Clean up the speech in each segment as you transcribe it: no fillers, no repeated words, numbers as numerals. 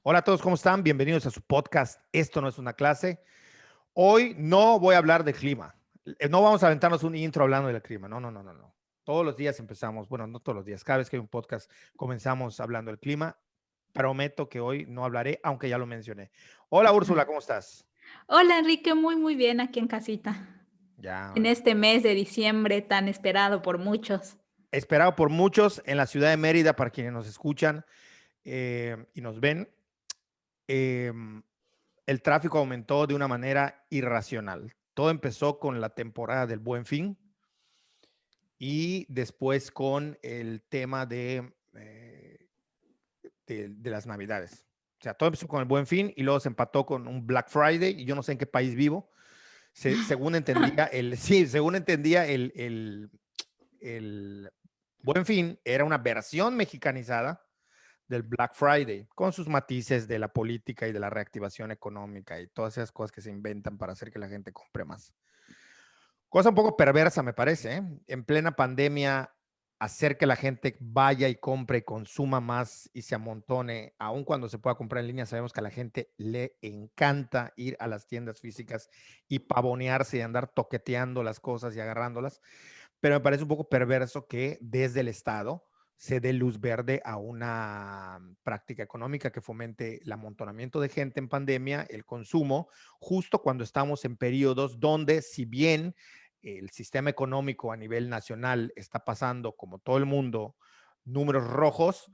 Hola a todos, ¿cómo están? Bienvenidos a su podcast. Esto no es una clase. Hoy no voy a hablar de clima. No vamos a aventarnos un intro hablando del clima. No, no, no, no, no. Todos los días empezamos, bueno, no todos los días, cada vez que hay un podcast comenzamos hablando del clima. Prometo que hoy no hablaré, aunque ya lo mencioné. Hola Úrsula, ¿cómo estás? Hola Enrique, muy muy bien aquí en casita, Ya, en este mes de diciembre tan esperado por muchos. esperado por muchos en la ciudad de Mérida, para quienes nos escuchan y nos ven. eh, el tráfico aumentó de una manera irracional. Todo empezó con la temporada del Buen Fin y después con el tema de las Navidades. O sea, todo empezó con el Buen Fin y luego se empató con un Black Friday y yo no sé en qué país vivo. Según entendía, sí, según entendía, el Buen Fin era una versión mexicanizada del Black Friday, con sus matices de la política y de la reactivación económica y todas esas cosas que se inventan para hacer que la gente compre más. Cosa un poco perversa, me parece, ¿eh? En plena pandemia, hacer que la gente vaya y compre y consuma más y se amontone, aun cuando se pueda comprar en línea, sabemos que a la gente le encanta ir a las tiendas físicas y pavonearse y andar toqueteando las cosas y agarrándolas, pero me parece un poco perverso que desde el Estado se dé luz verde a una práctica económica que fomente el amontonamiento de gente en pandemia, el consumo, justo cuando estamos en periodos donde, si bien el sistema económico a nivel nacional está pasando, como todo el mundo, números rojos,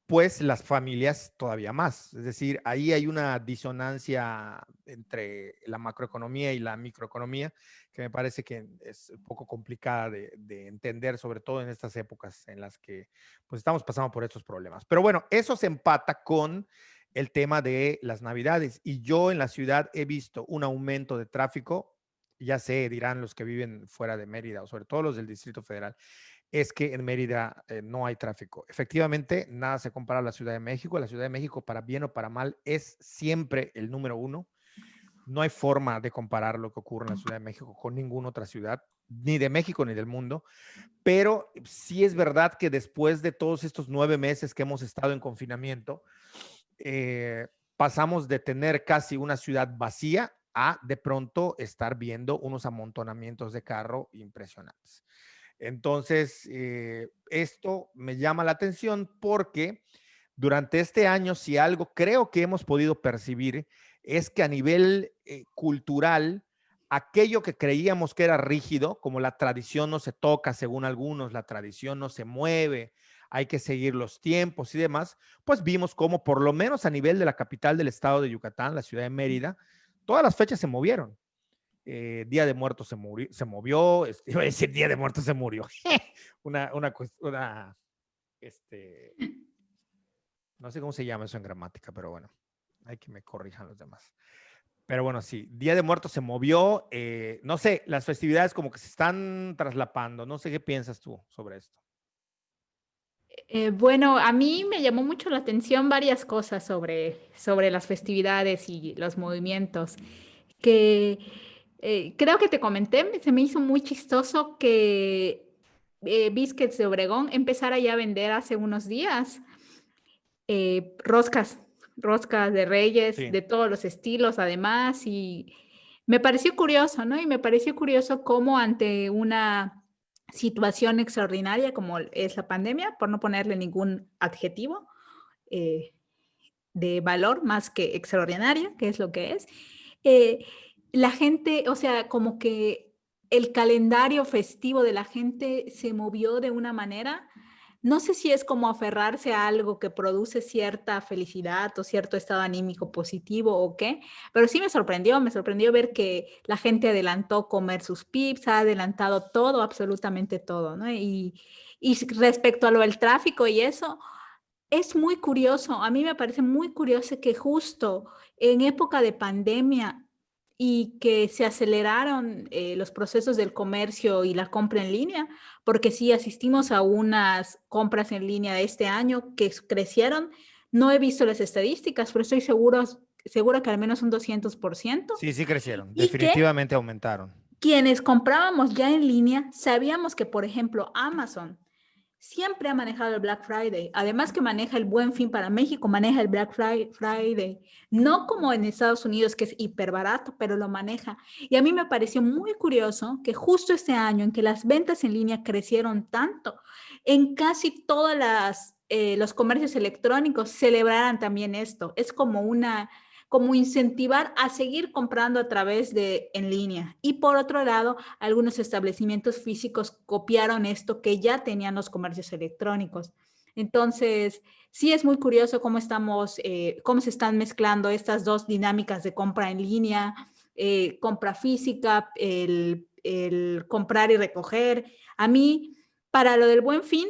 pues las familias todavía más. Es decir, ahí hay una disonancia entre la macroeconomía y la microeconomía que me parece que es un poco complicada de entender, sobre todo en estas épocas en las que pues estamos pasando por estos problemas. Pero bueno, eso se empata con el tema de las Navidades y yo en la ciudad he visto un aumento de tráfico, ya sé, dirán los que viven fuera de Mérida o sobre todo los del Distrito Federal, es que en Mérida no hay tráfico. Efectivamente, nada se compara a la Ciudad de México. La Ciudad de México, para bien o para mal, es siempre el número uno. No hay forma de comparar lo que ocurre en la Ciudad de México con ninguna otra ciudad, ni de México ni del mundo. Pero sí es verdad que después de todos estos 9 meses que hemos estado en confinamiento, pasamos de tener casi una ciudad vacía a de pronto estar viendo unos amontonamientos de carro impresionantes. Entonces, esto me llama la atención porque durante este año, si algo creo que hemos podido percibir, es que a nivel cultural, aquello que creíamos que era rígido, como la tradición no se toca, según algunos, la tradición no se mueve, hay que seguir los tiempos y demás, pues vimos cómo por lo menos a nivel de la capital del estado de Yucatán, la ciudad de Mérida, todas las fechas se movieron. Día de Muertos se movió, iba a decir Día de Muertos se murió. una, este, no sé cómo se llama eso en gramática, pero bueno, hay que me corrijan los demás. Pero bueno, sí, Día de Muertos se movió, no sé, las festividades como que se están traslapando, no sé qué piensas tú sobre esto. Bueno, a mí me llamó mucho la atención varias cosas sobre las festividades y los movimientos, que creo que te comenté, se me hizo muy chistoso que Biscuits de Obregón empezara ya a vender hace unos días roscas, roscas de Reyes, Sí, de todos los estilos además, y me pareció curioso, ¿no? Y me pareció curioso cómo ante una situación extraordinaria como es la pandemia, por no ponerle ningún adjetivo eh, de valor más que extraordinaria, que es lo que es, eh, la gente, o sea, como que el calendario festivo de la gente se movió de una manera, no sé si es como aferrarse a algo que produce cierta felicidad o cierto estado anímico positivo o qué, pero sí me sorprendió ver que la gente adelantó comer sus pizzas, ha adelantado todo, absolutamente todo, ¿no? Y respecto a lo del tráfico y eso, es muy curioso, a mí me parece muy curioso que justo en época de pandemia y que se aceleraron, los procesos del comercio y la compra en línea, porque sí asistimos a unas compras en línea este año que crecieron. No he visto las estadísticas, pero estoy segura que al menos un 200%, sí, sí crecieron, y que definitivamente aumentaron. quienes comprábamos ya en línea sabíamos que, por ejemplo, Amazon, siempre ha manejado el Black Friday. Además que maneja el Buen Fin para México, maneja el Black Friday. No como en Estados Unidos, que es hiper barato, pero lo maneja. Y a mí me pareció muy curioso que justo este año en que las ventas en línea crecieron tanto, en casi todas los comercios electrónicos celebraran también esto. Es como incentivar a seguir comprando a través de en línea. Y por otro lado, algunos establecimientos físicos copiaron esto que ya tenían los comercios electrónicos. Entonces, sí es muy curioso cómo se están mezclando estas dos dinámicas de compra en línea, compra física, el comprar y recoger. A mí, para lo del Buen Fin,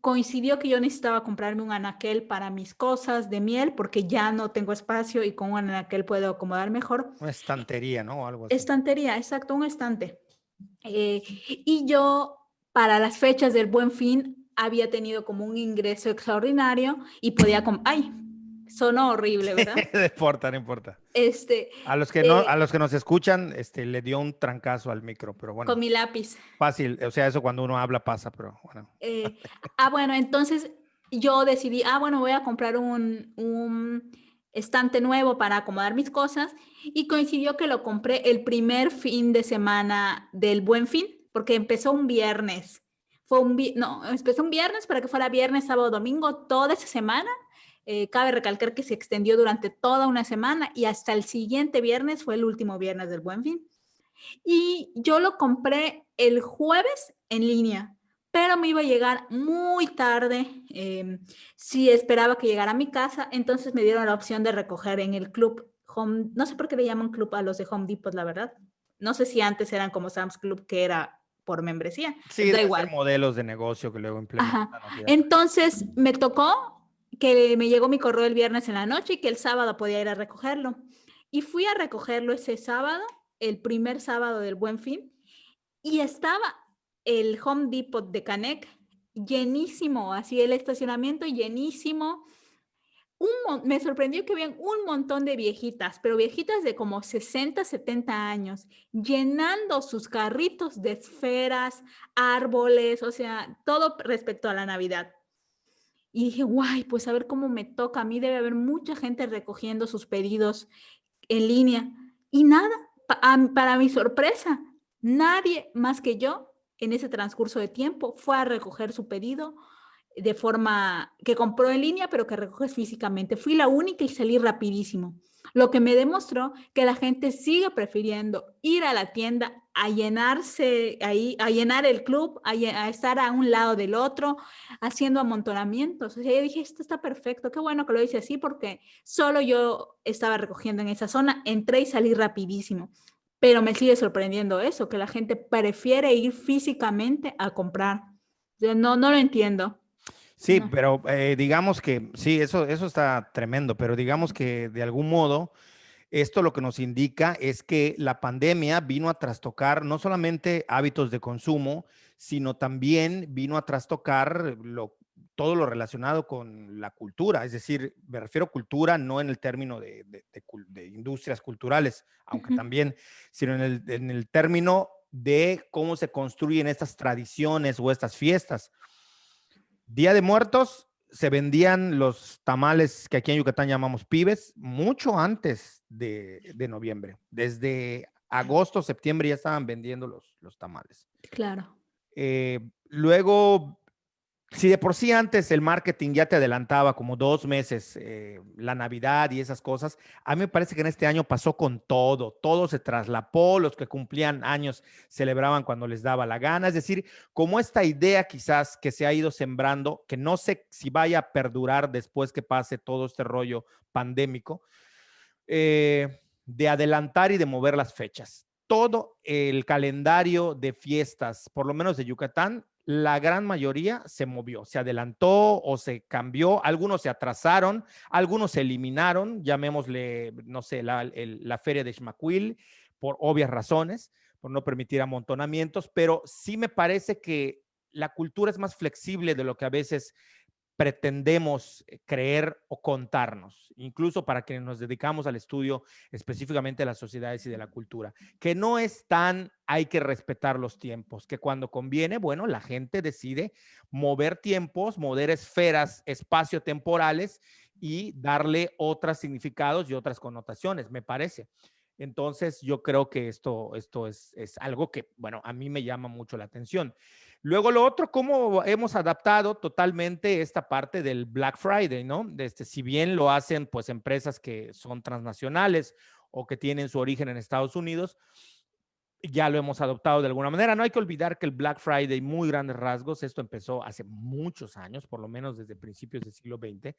coincidió que yo necesitaba comprarme un anaquel para mis cosas de miel porque ya no tengo espacio y con un anaquel puedo acomodar mejor. Una estantería, ¿no? O algo así. Estantería, exacto, un estante. Y yo, para las fechas del Buen Fin, había tenido como un ingreso extraordinario y podía... ¡Ay! Sonó horrible, ¿verdad? No importa, no importa. Este, A los que no, a los que nos escuchan, le dio un trancazo al micro, pero con bueno, mi lápiz. fácil. O sea, eso cuando uno habla pasa, pero bueno. Eh, bueno, entonces yo decidí, bueno, voy a comprar un estante nuevo para acomodar mis cosas y coincidió que lo compré el primer fin de semana del Buen Fin, porque empezó un viernes. No, empezó un viernes para que fuera viernes, sábado, domingo, toda esa semana. Cabe recalcar que se extendió durante toda una semana y hasta el siguiente viernes fue el último viernes del Buen Fin. Y yo lo compré el jueves en línea, pero me iba a llegar muy tarde. Si esperaba que llegara a mi casa, entonces me dieron la opción de recoger en el club Home. No sé por qué le llaman club a los de Home Depot, la verdad. No sé si antes eran como Sam's Club, que era por membresía. Sí, Da debe ser igual. modelos de negocio que luego Ajá. implementan. ¿No? Que ya sabes. Entonces me tocó que me llegó mi correo el viernes en la noche y que el sábado podía ir a recogerlo. Y fui a recogerlo ese sábado, el primer sábado del Buen Fin, y estaba el Home Depot de Canec llenísimo, así el estacionamiento llenísimo. Me sorprendió que habían un montón de viejitas, pero viejitas de como 60, 70 años, llenando sus carritos de esferas, árboles, o sea, todo respecto a la Navidad. Y dije, guay, pues a ver cómo me toca. A mí debe haber mucha gente recogiendo sus pedidos en línea. Y nada, para mi sorpresa, nadie más que yo en ese transcurso de tiempo fue a recoger su pedido de forma que compró en línea, pero que recoges físicamente. Fui la única y salí rapidísimo. Lo que me demostró que la gente sigue prefiriendo ir a la tienda a llenarse ahí, a llenar el club, a estar a un lado del otro, haciendo amontonamientos. O sea, yo dije, esto está perfecto, qué bueno que lo hice así porque solo yo estaba recogiendo en esa zona, entré y salí rapidísimo. Pero me sigue sorprendiendo eso, que la gente prefiere ir físicamente a comprar. Yo no lo entiendo. Sí, No. pero digamos que sí, eso está tremendo, pero digamos que de algún modo esto lo que nos indica es que la pandemia vino a trastocar no solamente hábitos de consumo, sino también vino a trastocar todo lo relacionado con la cultura. Es decir, me refiero a cultura no en el término de industrias culturales, aunque Ujú. también, sino en el término de cómo se construyen estas tradiciones o estas fiestas. Día de Muertos, se vendían los tamales que aquí en Yucatán llamamos pibes mucho antes de noviembre. Desde agosto, septiembre ya estaban vendiendo los tamales. Claro. Luego, si de por sí antes el marketing ya te adelantaba como 2 meses la Navidad y esas cosas, a mí me parece que en este año pasó con todo se traslapó, los que cumplían años celebraban cuando les daba la gana, es decir, como esta idea quizás que se ha ido sembrando, que no sé si vaya a perdurar después que pase todo este rollo pandémico, de adelantar y de mover las fechas. Todo el calendario de fiestas, por lo menos de Yucatán, la gran mayoría se movió, se adelantó o se cambió, algunos se atrasaron, algunos se eliminaron, llamémosle, no sé, la feria de Xmaquil, por obvias razones, por no permitir amontonamientos, pero sí me parece que la cultura es más flexible de lo que a veces pretendemos creer o contarnos, incluso para quienes nos dedicamos al estudio específicamente de las sociedades y de la cultura, que no es tan, hay que respetar los tiempos, que cuando conviene, bueno, la gente decide mover tiempos, mover esferas espacio-temporales y darle otros significados y otras connotaciones, me parece. Entonces, yo creo que esto es algo que, bueno, a mí me llama mucho la atención. Luego, lo otro, cómo hemos adaptado totalmente esta parte del Black Friday, ¿no? Si bien lo hacen, pues, empresas que son transnacionales o que tienen su origen en Estados Unidos, ya lo hemos adoptado de alguna manera. No hay que olvidar que el Black Friday, muy grandes rasgos, esto empezó hace muchos años, por lo menos desde principios del siglo XX,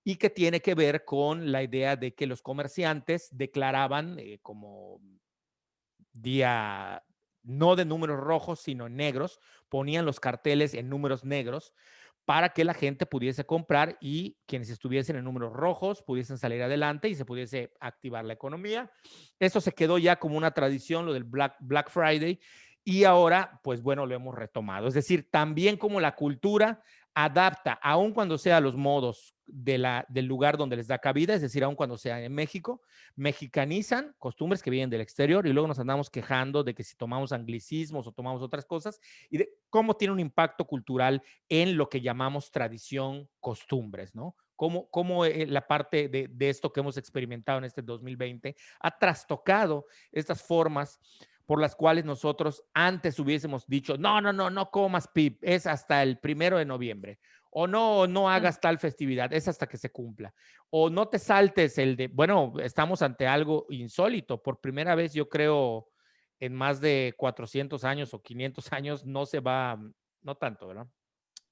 y que tiene que ver con la idea de que los comerciantes declaraban como día no de números rojos, sino negros, ponían los carteles en números negros para que la gente pudiese comprar y quienes estuviesen en números rojos pudiesen salir adelante y se pudiese activar la economía. Esto se quedó ya como una tradición, lo del Black Friday, y ahora, pues bueno, lo hemos retomado. Es decir, también como la cultura adapta, aun cuando sea los modos del lugar donde les da cabida, es decir, aun cuando sea en México, mexicanizan costumbres que vienen del exterior y luego nos andamos quejando de que si tomamos anglicismos o tomamos otras cosas y de cómo tiene un impacto cultural en lo que llamamos tradición, costumbres, ¿no? Cómo la parte de esto que hemos experimentado en este 2020 ha trastocado estas formas por las cuales nosotros antes hubiésemos dicho, no comas pip, es hasta el 1 de noviembre, o no hagas tal festividad, es hasta que se cumpla, o no te saltes bueno, estamos ante algo insólito, por primera vez yo creo en más de 400 años o 500 años no se va, no tanto, ¿verdad?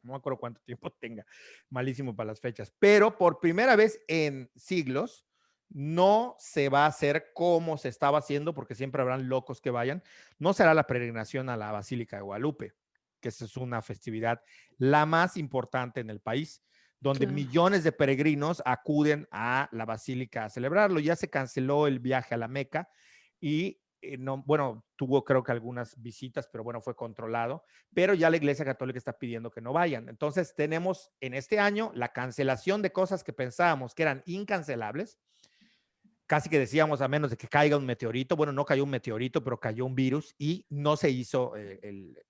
No me acuerdo cuánto tiempo tenga, malísimo para las fechas, pero por primera vez en siglos no se va a hacer como se estaba haciendo, porque siempre habrán locos que vayan, no será la peregrinación a la Basílica de Guadalupe, que esa es una festividad la más importante en el país, donde Claro. millones de peregrinos acuden a la Basílica a celebrarlo. Ya se canceló el viaje a la Meca y no, bueno, tuvo creo que algunas visitas, pero bueno, fue controlado, pero ya la Iglesia Católica está pidiendo que no vayan. Entonces tenemos en este año la cancelación de cosas que pensábamos que eran incancelables, casi que decíamos a menos de que caiga un meteorito. Bueno, no cayó un meteorito, pero cayó un virus y no se hizo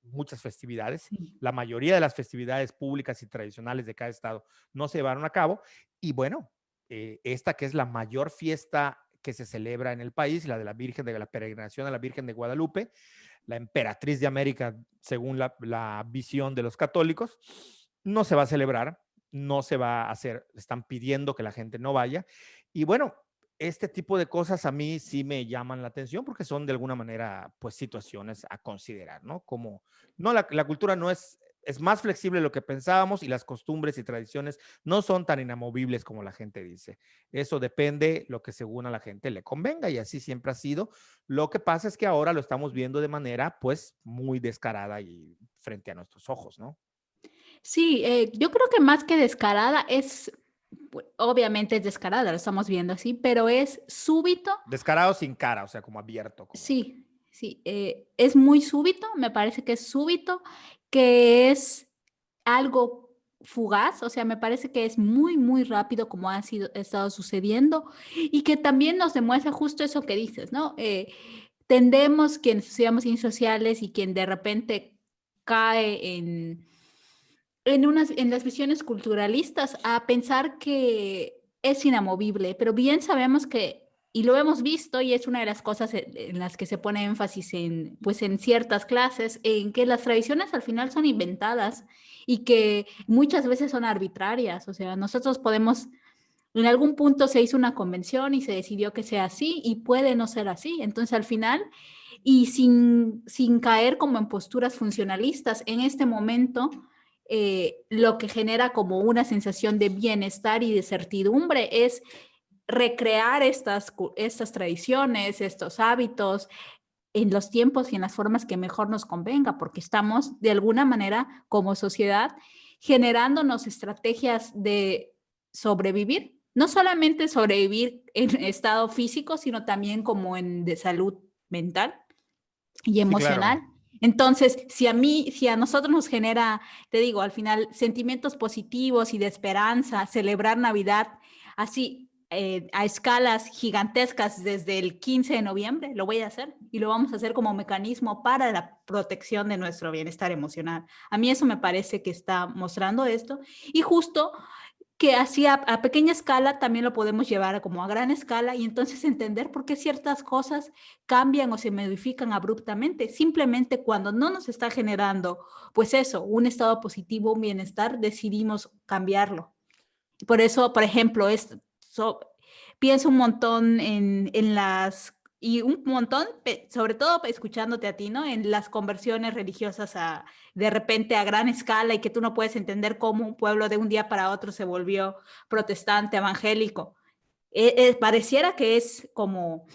muchas festividades. Sí. La mayoría de las festividades públicas y tradicionales de cada estado no se llevaron a cabo. Y bueno, esta que es la mayor fiesta que se celebra en el país, la de la Virgen de la Peregrinación a la Virgen de Guadalupe, la emperatriz de América, según la visión de los católicos, no se va a celebrar, no se va a hacer, están pidiendo que la gente no vaya. Y bueno, este tipo de cosas a mí sí me llaman la atención porque son de alguna manera, pues, situaciones a considerar, ¿no? Como, no, la cultura no es más flexible de lo que pensábamos y las costumbres y tradiciones no son tan inamovibles como la gente dice. Eso depende lo que según a la gente le convenga y así siempre ha sido. Lo que pasa es que ahora lo estamos viendo de manera, pues, muy descarada y frente a nuestros ojos, ¿no? Sí, yo creo que más que descarada es, obviamente es descarada, lo estamos viendo así, pero es súbito. Descarado sin cara, o sea, como abierto, como... Sí, sí, es muy súbito, me parece que es súbito, que es algo fugaz, o sea, me parece que es muy, muy rápido como ha estado sucediendo y que también nos demuestra justo eso que dices, ¿no? Tendemos, quienes estudiamos ciencias sociales y quien de repente cae en las visiones culturalistas a pensar que es inamovible, pero bien sabemos que, y lo hemos visto, y es una de las cosas en las que se pone énfasis en, pues, en ciertas clases, en que las tradiciones al final son inventadas y que muchas veces son arbitrarias. O sea, nosotros podemos, en algún punto se hizo una convención y se decidió que sea así y puede no ser así. Entonces, al final, y sin caer como en posturas funcionalistas, en este momento lo que genera como una sensación de bienestar y de certidumbre es recrear estas tradiciones, estos hábitos en los tiempos y en las formas que mejor nos convenga, porque estamos de alguna manera como sociedad generándonos estrategias de sobrevivir, no solamente sobrevivir en estado físico, sino también como en de salud mental y Sí, claro. emocional. Entonces, si a nosotros nos genera, te digo, al final, sentimientos positivos y de esperanza, celebrar Navidad así a escalas gigantescas desde el 15 de noviembre, lo voy a hacer y lo vamos a hacer como mecanismo para la protección de nuestro bienestar emocional. A mí eso me parece que está mostrando esto y justo que así a pequeña escala también lo podemos llevar a como a gran escala y entonces entender por qué ciertas cosas cambian o se modifican abruptamente. Simplemente cuando no nos está generando, pues eso, un estado positivo, un bienestar, decidimos cambiarlo. Por eso, por ejemplo, pienso un montón en las, y un montón, sobre todo escuchándote a ti, ¿no? En las conversiones religiosas de repente a gran escala y que tú no puedes entender cómo un pueblo de un día para otro se volvió protestante, evangélico. Pareciera que es como,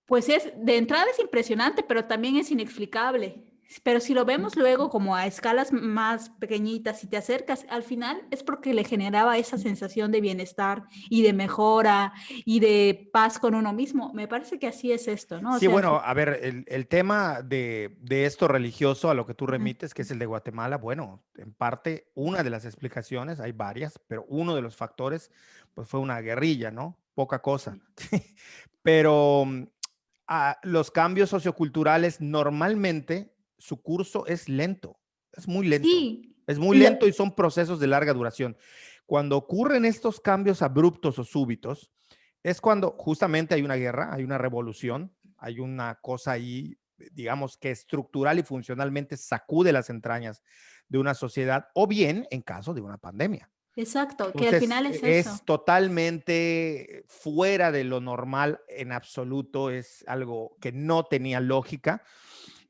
pues de entrada es impresionante, pero también es inexplicable. Pero si lo vemos luego como a escalas más pequeñitas, si te acercas, al final es porque le generaba esa sensación de bienestar y de mejora y de paz con uno mismo. Me parece que así es esto, ¿no? O Sí, sea, bueno, a ver, el tema de esto religioso a lo que tú ujú, remites, que es el de Guatemala, bueno, en parte una de las explicaciones, hay varias, pero uno de los factores, pues fue una guerrilla, ¿no? Poca cosa. Pero los cambios socioculturales normalmente su curso es lento, es muy lento, sí, es muy lo, lento y son procesos de larga duración. Cuando ocurren estos cambios abruptos o súbitos, es cuando justamente hay una guerra, hay una revolución, hay una cosa ahí, digamos, que estructural y funcionalmente sacude las entrañas de una sociedad, o bien en caso de una pandemia. exacto, que al Entonces, final es es eso. totalmente fuera de lo normal en absoluto, es algo que no tenía lógica.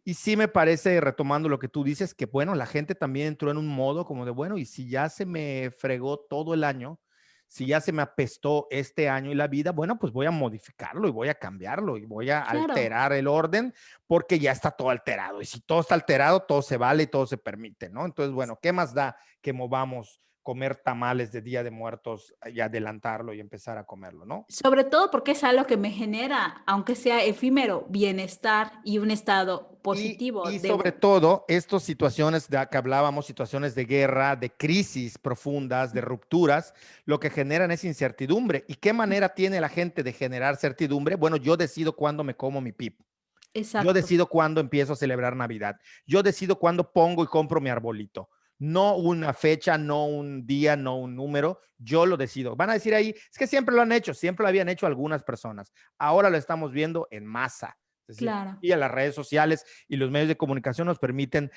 Y sí me parece, retomando lo que tú dices, que bueno, la gente también entró en un modo como de, bueno, y si ya se me fregó todo el año, si ya se me apestó este año y la vida, bueno, pues voy a modificarlo y voy a cambiarlo y voy a Claro. alterar el orden porque ya está todo alterado. Y si todo está alterado, todo se vale y todo se permite, ¿no? Entonces, bueno, ¿qué más da que movamos comer tamales de Día de Muertos y adelantarlo y empezar a comerlo, ¿no? Sobre todo porque es algo que me genera, aunque sea efímero, bienestar y un estado positivo Y de, sobre todo, estas situaciones de que hablábamos, situaciones de guerra, de crisis profundas, de rupturas, lo que generan es incertidumbre. ¿Y qué manera tiene la gente de generar certidumbre? Bueno, yo decido cuándo me como mi pip. Yo exacto, decido cuándo empiezo a celebrar Navidad. Yo decido cuándo pongo y compro mi arbolito. No una fecha, no un día, no un número. Yo lo decido. Van a decir ahí, es que siempre lo han hecho, siempre lo habían hecho algunas personas. Ahora lo estamos viendo en masa. Es decir, claro. y a las redes sociales y los medios de comunicación nos permiten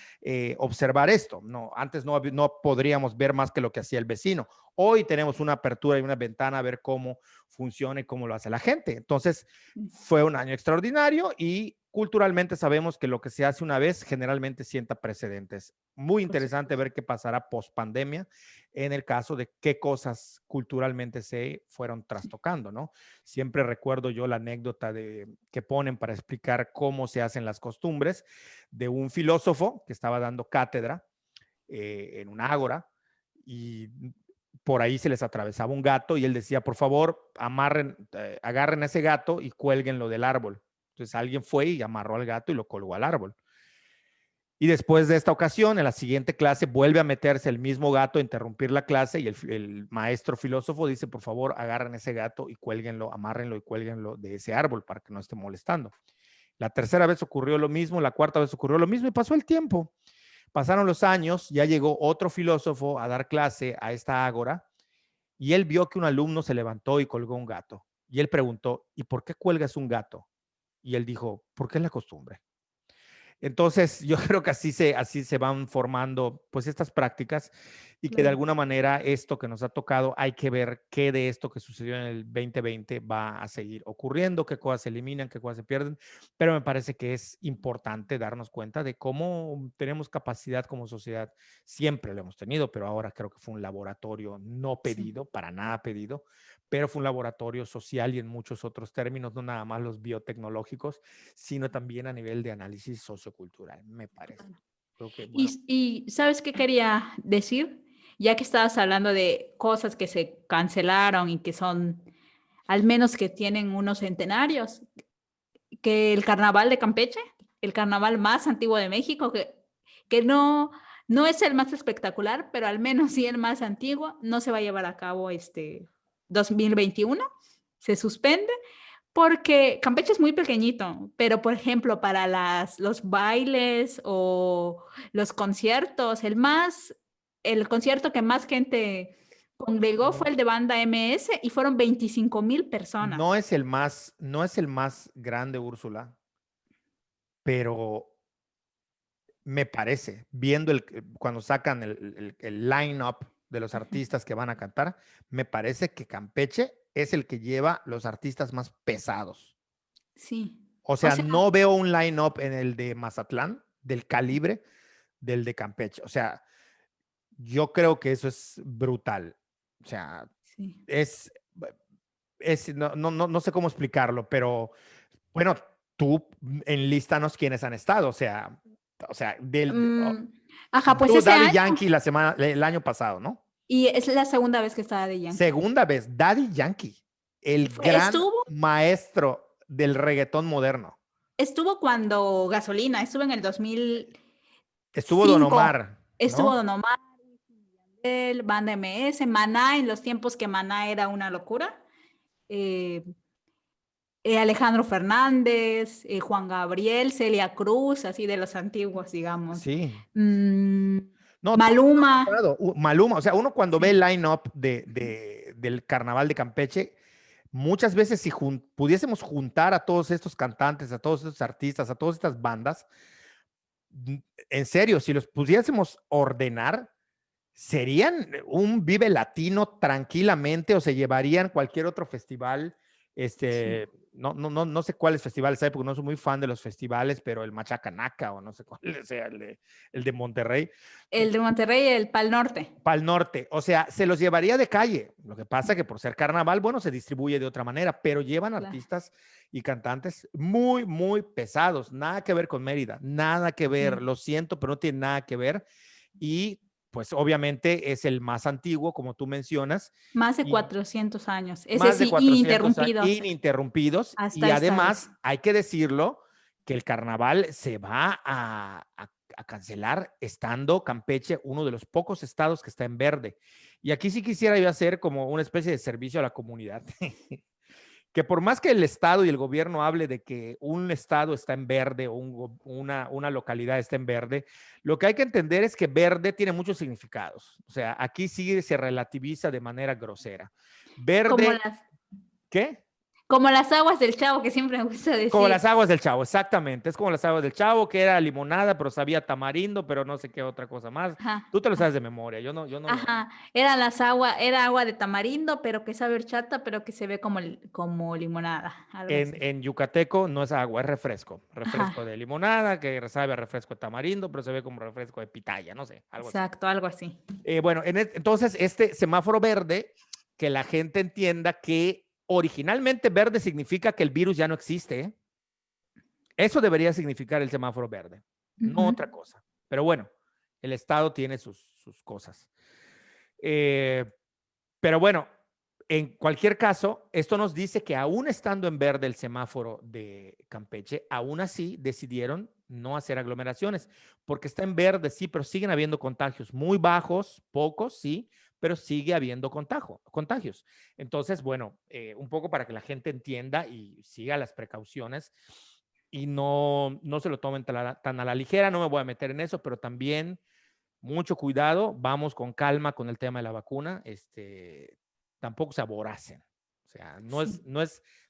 observar esto. No, antes no podríamos ver más que lo que hacía el vecino. Hoy tenemos una apertura y una ventana a ver cómo funciona y cómo lo hace la gente. Entonces, fue un año extraordinario y culturalmente sabemos que lo que se hace una vez generalmente sienta precedentes. Muy Por interesante supuesto. ver qué pasará post pandemia en el caso de qué cosas culturalmente se fueron trastocando, ¿no? Siempre recuerdo yo la anécdota que ponen para explicar cómo se hacen las costumbres de un filósofo que estaba dando cátedra en un ágora y por ahí se les atravesaba un gato y él decía, por favor, agarren a ese gato y cuélguenlo del árbol. Entonces alguien fue y amarró al gato y lo colgó al árbol. Y después de esta ocasión, en la siguiente clase, vuelve a meterse el mismo gato a interrumpir la clase y el maestro filósofo dice, por favor, agarren ese gato y cuélguenlo, amárrenlo y cuélguenlo de ese árbol para que no esté molestando. La tercera vez ocurrió lo mismo, la cuarta vez ocurrió lo mismo y pasó el tiempo. Pasaron los años, ya llegó otro filósofo a dar clase a esta ágora y él vio que un alumno se levantó y colgó un gato. Y él preguntó, ¿y por qué cuelgas un gato? Y él dijo, porque es la costumbre. Entonces, yo creo que así se van formando pues estas prácticas y que de Claro. alguna manera esto que nos ha tocado, hay que ver qué de esto que sucedió en el 2020 va a seguir ocurriendo, qué cosas se eliminan, qué cosas se pierden, pero me parece que es importante darnos cuenta de cómo tenemos capacidad como sociedad, siempre lo hemos tenido, pero ahora creo que fue un laboratorio no Sí. pedido, para nada pedido, pero fue un laboratorio social y en muchos otros términos, no nada más los biotecnológicos, sino también a nivel de análisis sociocultural, me parece. Claro. Creo que, bueno, Y ¿sabes qué quería decir? Ya que estabas hablando de cosas que se cancelaron y que son, al menos que tienen unos centenarios, que el carnaval de Campeche. el carnaval más antiguo de México, que no es el más espectacular, pero al menos sí el más antiguo. No se va a llevar a cabo 2021, se suspende porque Campeche es muy pequeñito, pero por ejemplo, para los bailes o los conciertos, el concierto que más gente congregó fue No, el de Banda MS y fueron 25,000 no personas. es el más, no es el más grande, Úrsula, pero me parece, viendo cuando sacan el line-up de los Ujú. artistas que van a cantar, me parece que Campeche es el que lleva los artistas más pesados. Sí. O O sea, sea, no veo un line-up en el de Mazatlán del calibre del de Campeche. O sea, yo creo que eso es brutal. O sea, sí. es, no sé cómo explicarlo, pero bueno, tú enlístanos quiénes han estado. O sea, Mm, ajá, pues tú, ese Daddy año, Yankee el año pasado, ¿no? y es la segunda vez que estaba de Yankee. Segunda vez, Daddy Yankee, el gran Estuvo, maestro del reggaetón moderno. estuvo cuando Gasolina, estuvo en el Estuvo Don 2005, Omar, estuvo ¿no? Don Omar, Banda MS, Maná, en los tiempos que Maná era una locura. eh, Alejandro Fernández, Juan Gabriel, Celia Cruz, así de los antiguos, digamos. Sí. Mm, No, todos han Maluma, pasado. Maluma, o sea, uno cuando ve el sí, line-up del Carnaval de Campeche, muchas veces si pudiésemos juntar a todos estos cantantes, a todos estos artistas, a todas estas bandas, en serio, si los pudiésemos ordenar, serían un Vive Latino tranquilamente o se llevarían cualquier otro festival. sí. No sé cuáles festivales hay porque no soy muy fan de los festivales, pero el Machacanaca o no sé cuál sea el de Monterrey, El de Monterrey, el Pal Norte. Pal Norte. O sea, se los llevaría de calle. Lo que pasa que por ser carnaval, bueno, se distribuye de otra manera, pero llevan Claro. artistas y cantantes muy, muy pesados. Nada que ver con Mérida, nada que ver. Sí. Lo siento, pero no tiene nada que ver. Y pues obviamente es el más antiguo, como tú mencionas, Más de y 400 años. Ese más de sí, 400 años ininterrumpidos ininterrumpidos. Y hasta esta vez. además, hay que decirlo, que el carnaval se va a cancelar estando Campeche uno de los pocos estados que está en verde. Y aquí sí quisiera yo hacer como una especie de servicio a la comunidad. Que por más que el Estado y el gobierno hable de que un Estado está en verde o una localidad está en verde, lo que hay que entender es que verde tiene muchos significados. O sea, aquí sí se relativiza de manera grosera. Como Verde, las, ¿qué? como las aguas del Chavo, que siempre me gusta Como las decir. aguas del Chavo, exactamente. Es como las aguas del Chavo, que era limonada, pero sabía tamarindo, pero no sé qué otra cosa más. Ajá, Tú te lo sabes ajá, de memoria, yo no lo. ajá. Era agua de tamarindo, pero que sabe horchata, pero que se ve como limonada, algo así. En yucateco no es agua, es refresco. Ajá, Refresco de limonada, que sabe a refresco de tamarindo, pero se ve como refresco de pitaya, no sé, algo así. exacto, algo así. Bueno, entonces este semáforo verde, que la gente entienda que originalmente verde significa que el virus ya no existe. ¿Eh? Eso debería significar el semáforo verde, no Ujú. otra cosa. Pero bueno, el Estado tiene sus cosas. Eh, pero bueno, en cualquier caso, esto nos dice que aún estando en verde el semáforo de Campeche, aún así decidieron no hacer aglomeraciones, porque está en verde, sí, pero siguen habiendo contagios muy bajos, pocos, sí, pero sigue habiendo contagios. Entonces, bueno, un poco para que la gente entienda y siga las precauciones y no se lo tomen tan a la ligera, no me voy a meter en eso, pero también mucho cuidado, vamos con calma con el tema de la vacuna, tampoco se aboracen. O sea, Sí.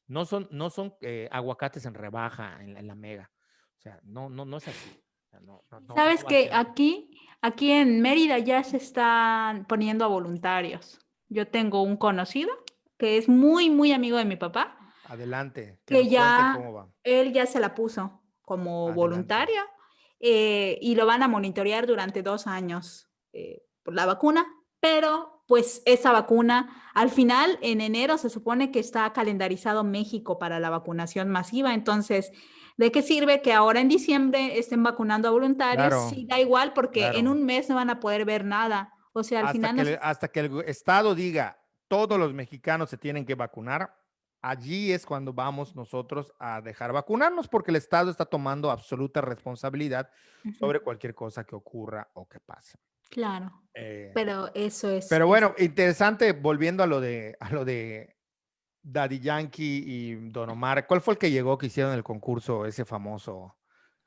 no son aguacates en rebaja en la mega. O sea, no es así. O sea, no Sabes va a que ser así. aquí en Mérida ya se están poniendo a voluntarios. Yo tengo un conocido que es muy, muy amigo de mi papá, Adelante, que que nos cuente ya, cómo va. él ya se la puso como Adelante. voluntario, y lo van a monitorear durante 2 años, por la vacuna, pero pues esa vacuna, al final, en enero se supone que está calendarizado México para la vacunación masiva, entonces, ¿de qué sirve que ahora en diciembre estén vacunando a voluntarios? Claro, Sí, da igual porque en claro. un mes no van a poder ver nada. O sea, al Hasta final que, nos... hasta que el Estado diga todos los mexicanos se tienen que vacunar, allí es cuando vamos nosotros a dejar vacunarnos, porque el Estado está tomando absoluta responsabilidad Ujú. sobre cualquier cosa que ocurra o que pase. Claro, Eh, pero eso pero es bueno, interesante, volviendo a lo de Daddy Yankee y Don Omar. ¿Cuál fue el que llegó que hicieron el concurso ese famoso?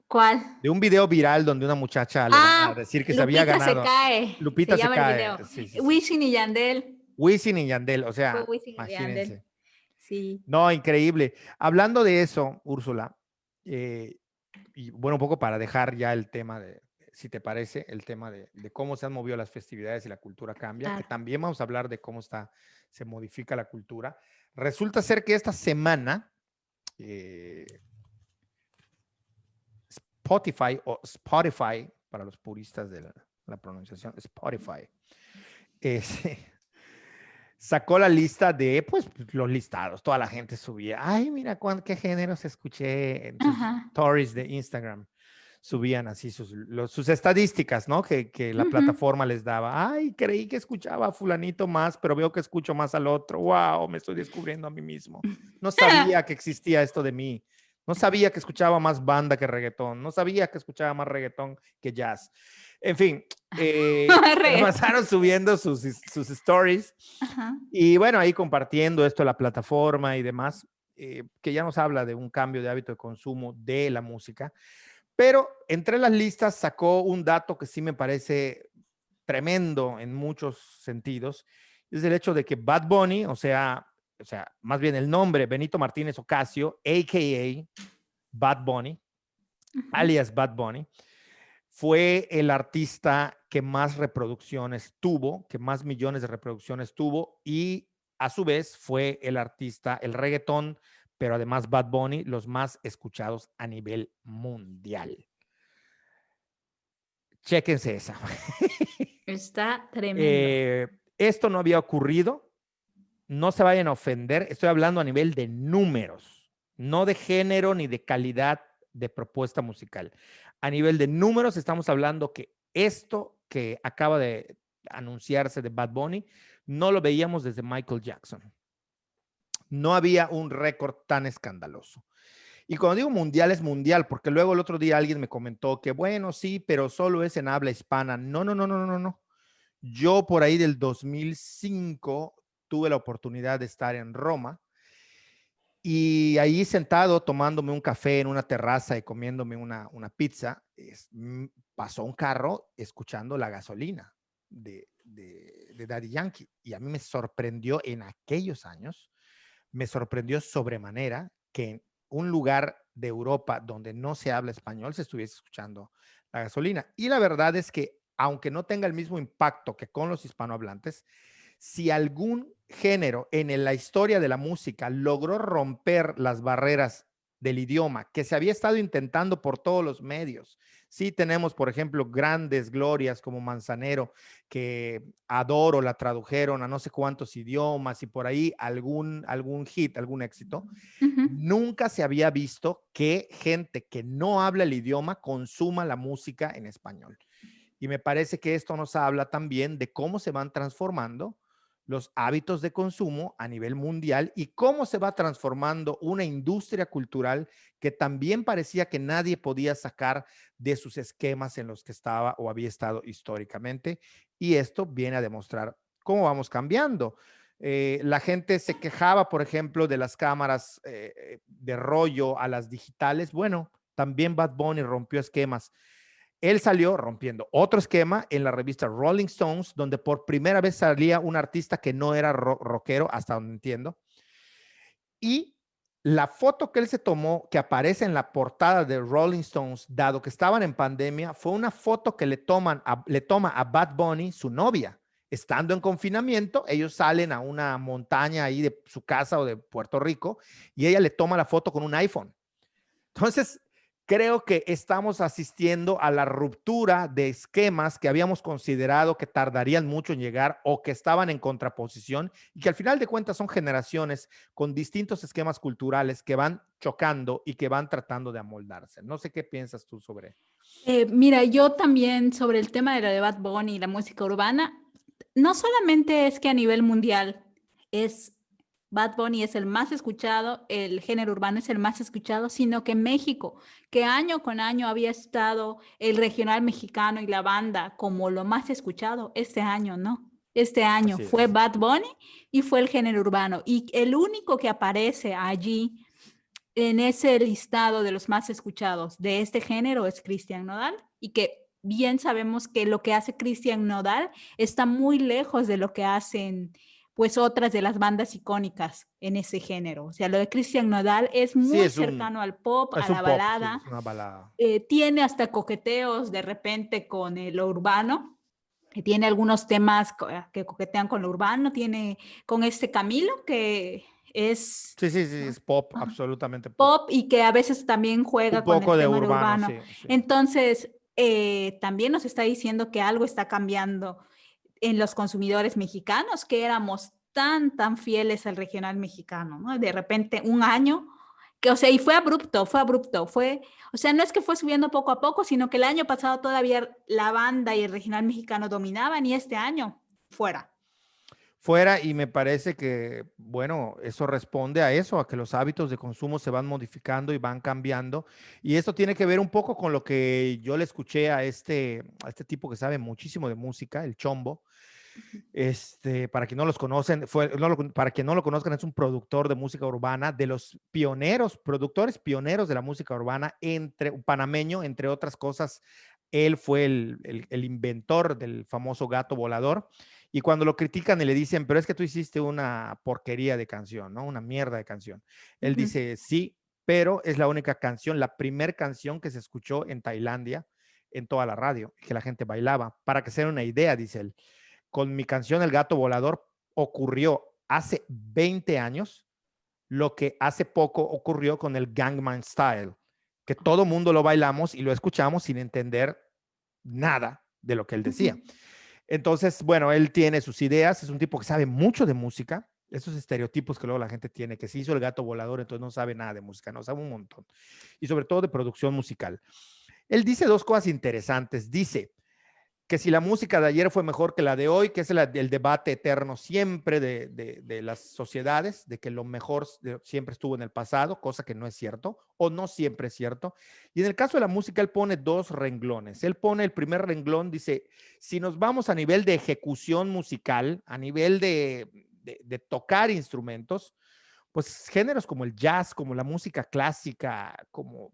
¿cuál? De un video viral donde una muchacha le van a Ah, decir que se había Lupita se ganado. cae, se Lupita se llama el video. cae. Sí, sí, sí. Wisin y Yandel, Wisin y Yandel, o fue sea, Wisin y Yandel, imagínense. sí. No, increíble. Hablando de eso, Úrsula, eh, y bueno, un poco para dejar ya el tema de, si te parece, el tema de cómo se han movido las festividades y la cultura cambia, que Claro. también vamos a hablar de cómo se modifica la cultura. Resulta ser que esta semana eh, Spotify o Spotify, para los puristas de la pronunciación, Spotify, eh, sacó la lista de pues los listados. Toda la gente subía, ay, mira qué géneros escuché en sus Ajá. stories de Instagram. Subían así sus estadísticas, ¿no? Que la Ujú. plataforma les daba. Ay, creí que escuchaba a fulanito más, pero veo que escucho más al otro. Wow, me estoy descubriendo a mí mismo. No sabía que existía esto de mí. No sabía que escuchaba más banda que reggaetón. No sabía que escuchaba más reggaetón que jazz. En fin, se la Reggaetón. pasaron subiendo sus stories Ajá. y bueno, ahí compartiendo esto, la plataforma y demás, que ya nos habla de un cambio de hábito de consumo de la música. Pero entre las listas sacó un dato que sí me parece tremendo en muchos sentidos. Es el hecho de que Bad Bunny, o sea, más bien el nombre Benito Martínez Ocasio, a.k.a. Bad Bunny, Ujú. alias Bad Bunny, fue el artista que más reproducciones tuvo, que más millones de reproducciones tuvo y a su vez fue el artista, el reggaetón, pero además Bad Bunny, los más escuchados a nivel mundial. Chéquense esa. Está tremendo. Esto no había ocurrido, no se vayan a ofender, estoy hablando a nivel de números, no de género ni de calidad de propuesta musical. A nivel de números estamos hablando que esto que acaba de anunciarse de Bad Bunny, no lo veíamos desde Michael Jackson. No había un récord tan escandaloso. Y cuando digo mundial, es mundial, porque luego el otro día alguien me comentó que, bueno, sí, pero solo es en habla hispana. No, no, no, no, no, no. Yo por ahí del 2005 tuve la oportunidad de estar en Roma y ahí sentado tomándome un café en una terraza y comiéndome una pizza, pasó un carro escuchando La Gasolina de Daddy Yankee. Y a mí me sorprendió en aquellos años, me sorprendió sobremanera que en un lugar de Europa donde no se habla español se estuviese escuchando La Gasolina. Y la verdad es que, aunque no tenga el mismo impacto que con los hispanohablantes, si algún género en la historia de la música logró romper las barreras del idioma que se había estado intentando por todos los medios. Sí tenemos, por ejemplo, grandes glorias como Manzanero, que Adoro la tradujeron a no sé cuántos idiomas y por ahí algún hit, algún éxito. Ujú. Nunca se había visto que gente que no habla el idioma consuma la música en español. Y me parece que esto nos habla también de cómo se van transformando los hábitos de consumo a nivel mundial y cómo se va transformando una industria cultural que también parecía que nadie podía sacar de sus esquemas en los que estaba o había estado históricamente. Y esto viene a demostrar cómo vamos cambiando. La gente se quejaba, por ejemplo, de las cámaras de rollo a las digitales. Bueno, también Bad Bunny rompió esquemas. Él salió rompiendo otro esquema en la revista Rolling Stones, donde por primera vez salía un artista que no era rockero, hasta donde entiendo. Y la foto que él se tomó, que aparece en la portada de Rolling Stones, dado que estaban en pandemia, fue una foto que le toma a Bad Bunny, su novia. Estando en confinamiento, ellos salen a una montaña ahí de su casa o de Puerto Rico y ella le toma la foto con un iPhone. Entonces, creo que estamos asistiendo a la ruptura de esquemas que habíamos considerado que tardarían mucho en llegar o que estaban en contraposición y que al final de cuentas son generaciones con distintos esquemas culturales que van chocando y que van tratando de amoldarse. No sé qué piensas tú sobre. Mira, yo también sobre el tema de la de Bad Bunny y la música urbana, no solamente es que a nivel mundial es Bad Bunny es el más escuchado, el género urbano es el más escuchado, sino que México, que año con año había estado el regional mexicano y la banda como lo más escuchado, este año no. Este año Así fue es. Bad Bunny y fue el género urbano. Y el único que aparece allí en ese listado de los más escuchados de este género es Cristian Nodal, y que bien sabemos que lo que hace Cristian Nodal está muy lejos de lo que hacen pues otras de las bandas icónicas en ese género. O sea, lo de Cristian Nodal es Sí, muy cercano al pop, a es un la pop, sí, balada, es una balada. tiene hasta coqueteos de repente con lo urbano, y tiene algunos temas que coquetean con lo urbano, tiene con este Camilo que es Sí, sí, sí, es pop, absolutamente pop. pop y que a veces también Un juega con el poco de tema de urbano, urbano. sí, sí. Entonces, también nos está diciendo que algo está cambiando en los consumidores mexicanos, que éramos tan fieles al regional mexicano, ¿no? De repente un año, que, o sea, y o sea, no es que fue subiendo poco a poco, sino que el año pasado todavía la banda y el regional mexicano dominaban y este año fuera. Fuera, y me parece que, bueno, eso responde a eso, a que los hábitos de consumo se van modificando y van cambiando. Y esto tiene que ver un poco con lo que yo le escuché a este tipo que sabe muchísimo de música, el Chombo. Para quien no los conocen, para quien no lo conozcan, es un productor de música urbana, de los pioneros, productores pioneros de la música urbana, un panameño, entre otras cosas. Él fue el inventor del famoso gato volador. Y cuando lo critican y le dicen, pero es que tú hiciste una porquería de canción, ¿no? Una mierda de canción. Él Ujú. dice, sí, pero es la única canción, la primer canción que se escuchó en Tailandia en toda la radio, que la gente bailaba. Para que se den una idea, dice él, con mi canción El Gato Volador ocurrió hace 20 años lo que hace poco ocurrió con el Gangnam Style, que todo mundo lo bailamos y lo escuchamos sin entender nada de lo que él decía. Ujú. Entonces, bueno, él tiene sus ideas, es un tipo que sabe mucho de música, esos estereotipos que luego la gente tiene, que se hizo el gato volador, entonces no sabe nada de música, no sabe un montón, y sobre todo de producción musical. Él dice dos cosas interesantes, dice que si la música de ayer fue mejor que la de hoy, que es el debate eterno siempre de las sociedades, de que lo mejor siempre estuvo en el pasado, cosa que no es cierto, o no siempre es cierto. Y en el caso de la música, él pone dos renglones. Él pone el primer renglón, dice, si nos vamos a nivel de ejecución musical, a nivel de tocar instrumentos, pues géneros como el jazz, como la música clásica, como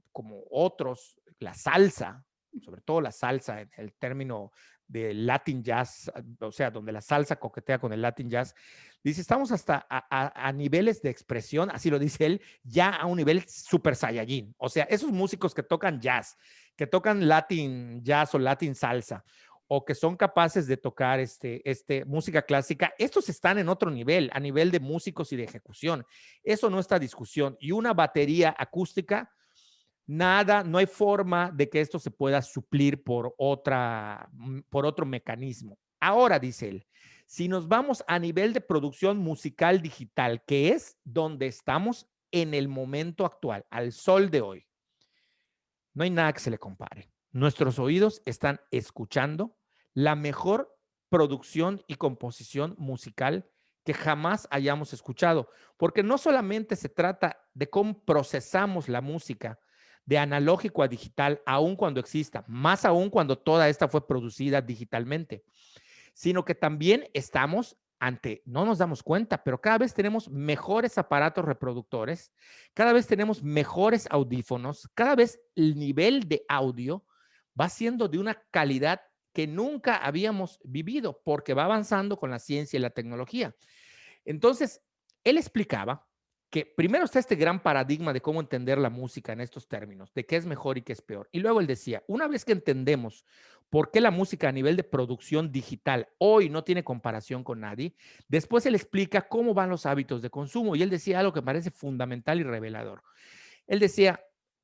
otros, la salsa, sobre todo la salsa en el término de Latin jazz, o sea, donde la salsa coquetea con el Latin jazz, dice, estamos hasta a niveles de expresión, así lo dice él, ya a un nivel super saiyajin. O sea, esos músicos que tocan jazz, que tocan Latin jazz o Latin salsa, o que son capaces de tocar música clásica, estos están en otro nivel, a nivel de músicos y de ejecución. Eso no está a discusión. Y una batería acústica, nada, no hay forma de que esto se pueda suplir por otro mecanismo. Ahora, dice él, si nos vamos a nivel de producción musical digital, que es donde estamos en el momento actual, al sol de hoy, no hay nada que se le compare. Nuestros oídos están escuchando la mejor producción y composición musical que jamás hayamos escuchado, porque no solamente se trata de cómo procesamos la música de analógico a digital, aun cuando exista, más aún cuando toda esta fue producida digitalmente, sino que también estamos ante, no nos damos cuenta, pero cada vez tenemos mejores aparatos reproductores, cada vez tenemos mejores audífonos, cada vez el nivel de audio va siendo de una calidad que nunca habíamos vivido porque va avanzando con la ciencia y la tecnología. Entonces, él explicaba que primero está este gran paradigma de cómo entender la música en estos términos, de qué es mejor y qué es peor. Y luego él decía, una vez que entendemos por qué la música a nivel de producción digital hoy no tiene comparación con nadie, después él explica cómo van los hábitos de consumo. Y él decía algo que parece fundamental y revelador. Él decía,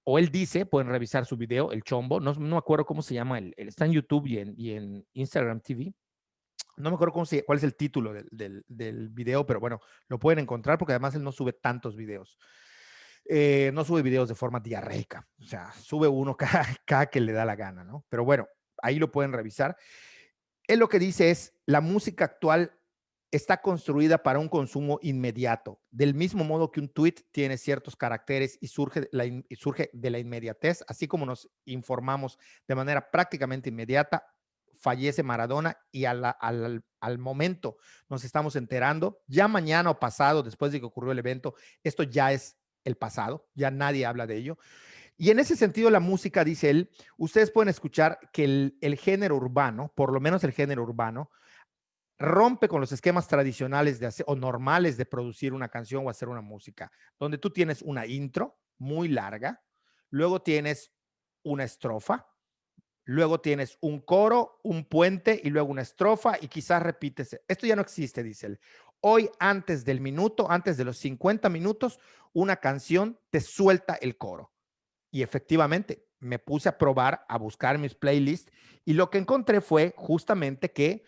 o él dice, pueden revisar su video, El Chombo, no me acuerdo cómo se llama, está en YouTube y en Instagram TV, no me acuerdo cuál es el título del video, pero bueno, lo pueden encontrar porque además él no sube tantos videos. No sube videos de forma diarreica, o sea, sube uno cada que le da la gana, ¿no? Pero bueno, ahí lo pueden revisar. Él lo que dice es, la música actual está construida para un consumo inmediato, del mismo modo que un tweet tiene ciertos caracteres y surge de la inmediatez, así como nos informamos de manera prácticamente inmediata. Fallece Maradona y al momento nos estamos enterando, ya mañana o pasado, después de que ocurrió el evento, esto ya es el pasado, ya nadie habla de ello. Y en ese sentido, la música, dice él, ustedes pueden escuchar que el género urbano, por lo menos el género urbano, rompe con los esquemas tradicionales de hacer, o normales de producir una canción o hacer una música, donde tú tienes una intro muy larga, luego tienes una estrofa, luego tienes un coro, un puente y luego una estrofa y quizás repites. Esto ya no existe, dice él. Hoy, antes del minuto, antes de los 50 minutos, una canción te suelta el coro. Y efectivamente, me puse a probar, a buscar mis playlists y lo que encontré fue justamente que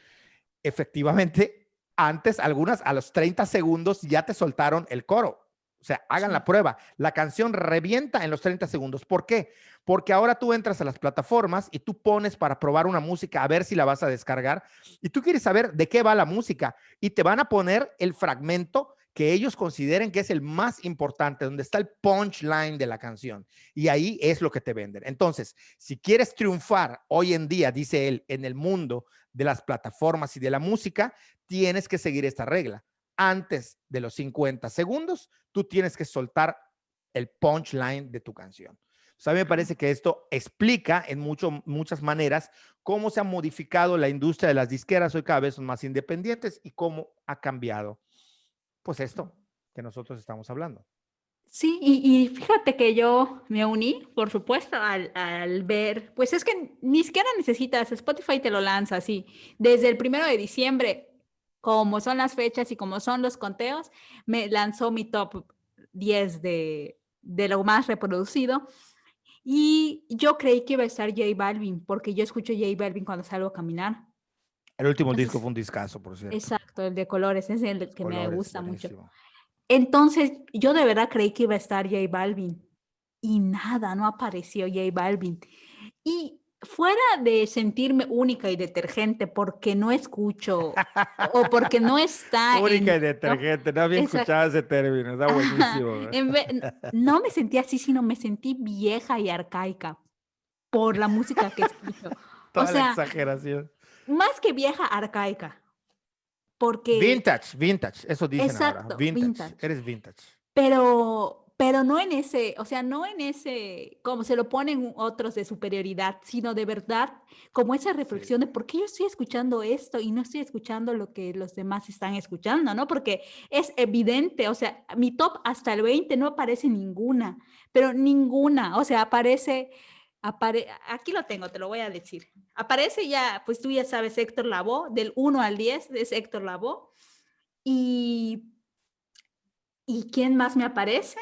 efectivamente antes algunas a los 30 segundos ya te soltaron el coro. O sea, hagan la prueba. La canción revienta en los 30 segundos. ¿Por qué? Porque ahora tú entras a las plataformas y tú pones para probar una música a ver si la vas a descargar y tú quieres saber de qué va la música y te van a poner el fragmento que ellos consideren que es el más importante, donde está el punchline de la canción. Y ahí es lo que te venden. Entonces, si quieres triunfar hoy en día, dice él, en el mundo de las plataformas y de la música, tienes que seguir esta regla. Antes de los 50 segundos, tú tienes que soltar el punchline de tu canción. O sea, a mí me parece que esto explica en muchas maneras cómo se ha modificado la industria de las disqueras. Hoy cada vez son más independientes y cómo ha cambiado, pues, esto que nosotros estamos hablando. Sí, y fíjate que yo me uní, por supuesto, al ver, pues es que ni siquiera necesitas, Spotify te lo lanza así. Desde el 1 de diciembre, como son las fechas y como son los conteos, me lanzó mi top 10 de lo más reproducido. Y yo creí que iba a estar J Balvin, porque yo escucho J Balvin cuando salgo a caminar. El último disco Entonces, fue un discazo, por cierto. exacto, el de colores, es el Los que me colores, gusta mucho. buenísimo. Entonces, yo de verdad creí que iba a estar J Balvin y nada, no apareció J Balvin. Y fuera de sentirme única y detergente porque no escucho o porque no está en Única y mi top, detergente, no había exacto, escuchado ese término, está ajá, buenísimo. no me sentí así, sino me sentí vieja y arcaica por la música que escucho. O Toda la sea, exageración. más que vieja, arcaica, porque, Vintage, eso dicen ahora. exacto, Vintage, vintage. eres vintage. Pero no en ese, o sea, no en ese, como se lo ponen otros de superioridad, sino de verdad, como esa Sí. reflexión de por qué yo estoy escuchando esto y no estoy escuchando lo que los demás están escuchando, ¿no? Porque es evidente, o sea, mi top hasta el 20 no aparece ninguna, pero ninguna, o sea, aquí lo tengo, te lo voy a decir. Aparece ya, pues tú ya sabes, Héctor Lavoe, del 1 al 10 es Héctor Lavoe. Y, ¿y quién más me aparece?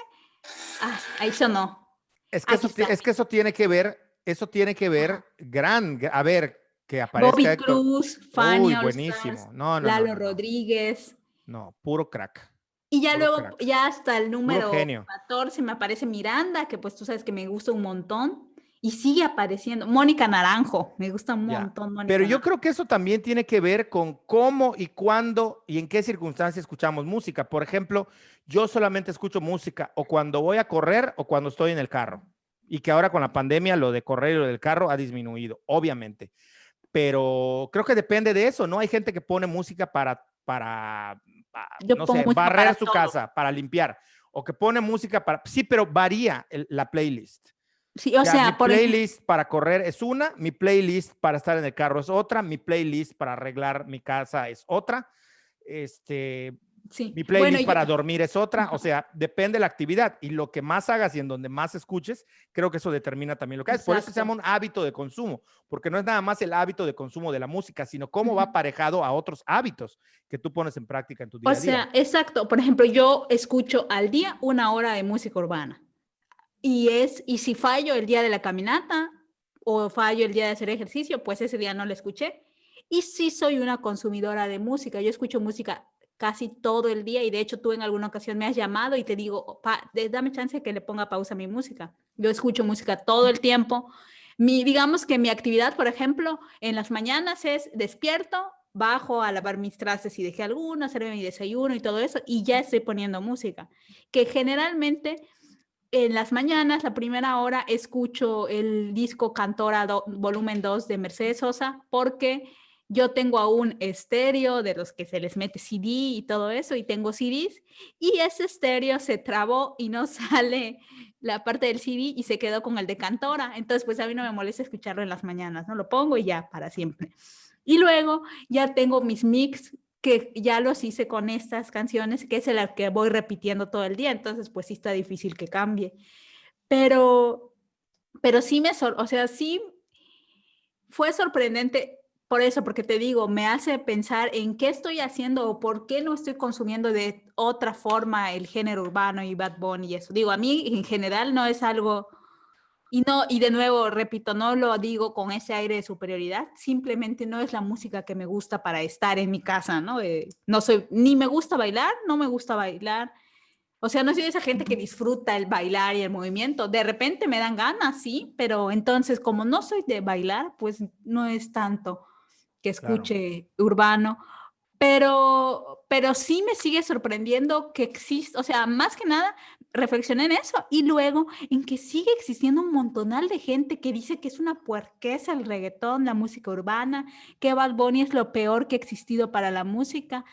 Ah, ahí sonó. Aquí está. Es que eso tiene que ver Ajá. a ver, que aparezca Bobby Héctor. Cruz, Fanny Uy, All Stars, buenísimo. No, no, no, Lalo no, no. Rodríguez. No, puro crack, Y ya puro luego, crack, ya hasta el puro número genio. 14 me aparece Miranda, que pues tú sabes que me gusta un montón. Y sigue apareciendo. Mónica Naranjo, me gusta un Ya. montón Pero Mónica yo Naranjo. creo que eso también tiene que ver con cómo y cuándo y en qué circunstancias escuchamos música. Por ejemplo, yo solamente escucho música o cuando voy a correr o cuando estoy en el carro. Y que ahora con la pandemia lo de correr y lo del carro ha disminuido, obviamente. Pero creo que depende de eso, ¿no? Hay gente que pone música Yo no pongo sé, música para barrer su todo. casa, para limpiar, o que pone música para, sí, pero varía la playlist. Sí, O o sea, mi sea, por ejemplo, playlist para correr es una, mi playlist para estar en el carro es otra, mi playlist para arreglar mi casa es otra, este, sí. mi Bueno, playlist yo, para dormir es otra, o ajá, sea, depende de la actividad y lo que más hagas y en donde más escuches, creo que eso determina también lo que haces. Por eso se llama exacto. un hábito de consumo, porque no es nada más el hábito de consumo de la música, sino cómo va Ujú. aparejado a otros hábitos que tú pones en práctica en tu O día a día. sea, exacto. Por ejemplo, yo escucho al día 1 hora de música urbana. Y si fallo el día de la caminata o fallo el día de hacer ejercicio, pues ese día no la escuché. Y sí soy una consumidora de música. Yo escucho música casi todo el día y de hecho tú en alguna ocasión me has llamado y te digo, dame chance que le ponga pausa a mi música. Yo escucho música todo el tiempo. Digamos que mi actividad, por ejemplo, en las mañanas es despierto, bajo a lavar mis trastes y dejé algunos, hacerme mi desayuno y todo eso, y ya estoy poniendo música, que generalmente en las mañanas, la primera hora, escucho el disco Cantora volumen 2 de Mercedes Sosa, porque yo tengo aún estéreo de los que se les mete CD y todo eso, y tengo CDs, y ese estéreo se trabó y no sale la parte del CD y se quedó con el de Cantora. Entonces, pues a mí no me molesta escucharlo en las mañanas, ¿no? Lo pongo y ya, para siempre. Y luego ya tengo mis mix que ya los hice con estas canciones, que es la que voy repitiendo todo el día, entonces pues sí está difícil que cambie. Pero, pero sí o sea, sí fue sorprendente por eso, porque te digo, me hace pensar en qué estoy haciendo o por qué no estoy consumiendo de otra forma el género urbano y Bad Bunny y eso. Digo, a mí en general no es algo y no, y de nuevo, repito, no lo digo con ese aire de superioridad, simplemente no es la música que me gusta para estar en mi casa, ¿no? No soy, ni me gusta bailar, no me gusta bailar. O sea, no soy de esa gente que disfruta el bailar y el movimiento. De repente me dan ganas, sí, pero entonces como no soy de bailar, pues no es tanto que Claro. escuche urbano. Pero sí me sigue sorprendiendo que existe, o sea, más que nada reflexioné en eso y luego en que sigue existiendo un montonal de gente que dice que es una puerqueza el reggaetón, la música urbana, que Bad Bunny es lo peor que ha existido para la música.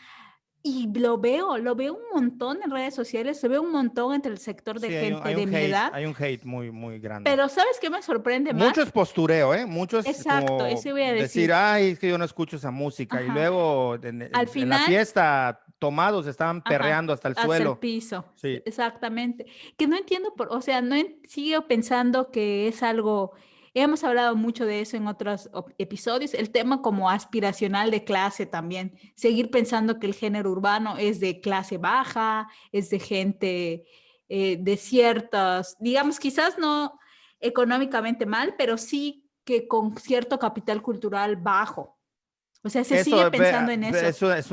Y lo veo un montón en redes sociales, se ve un montón entre el sector de Sí, gente de mi edad, hay un hate muy, muy grande. pero ¿sabes qué me sorprende Mucho más? es postureo, ¿eh? Mucho es Exacto, como eso voy a decir, decir. ay, es que yo no escucho esa música. Y Ajá. luego Al en la final, fiesta, tomados, estaban ajá, perreando hasta el hasta el suelo. piso, Sí. exactamente. Que no entiendo, o sea, sigo pensando que es algo, hemos hablado mucho de eso en otros episodios, el tema como aspiracional de clase también, seguir pensando que el género urbano es de clase baja, es de gente de ciertas, digamos, quizás no económicamente mal, pero sí que con cierto capital cultural bajo. O sea, se sigue Eso pensando en eso, es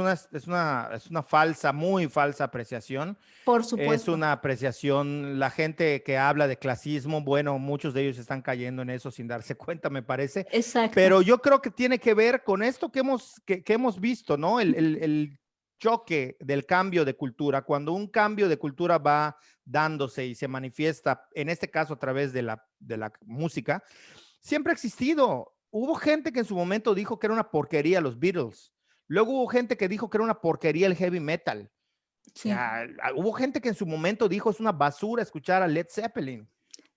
una falsa, muy falsa apreciación. por Es supuesto. una apreciación, la gente que habla de clasismo, bueno, muchos de ellos están cayendo en eso sin darse cuenta, me parece, Exacto. pero yo creo que tiene que ver con esto que hemos visto, ¿no? El choque del cambio de cultura, cuando un cambio de cultura va dándose y se manifiesta, en este caso a través de la música, siempre ha existido. Hubo gente que en su momento dijo que era una porquería los Beatles. Luego hubo gente que dijo que era una porquería el heavy metal. O Sí. sea, hubo gente que en su momento dijo es una basura escuchar a Led Zeppelin.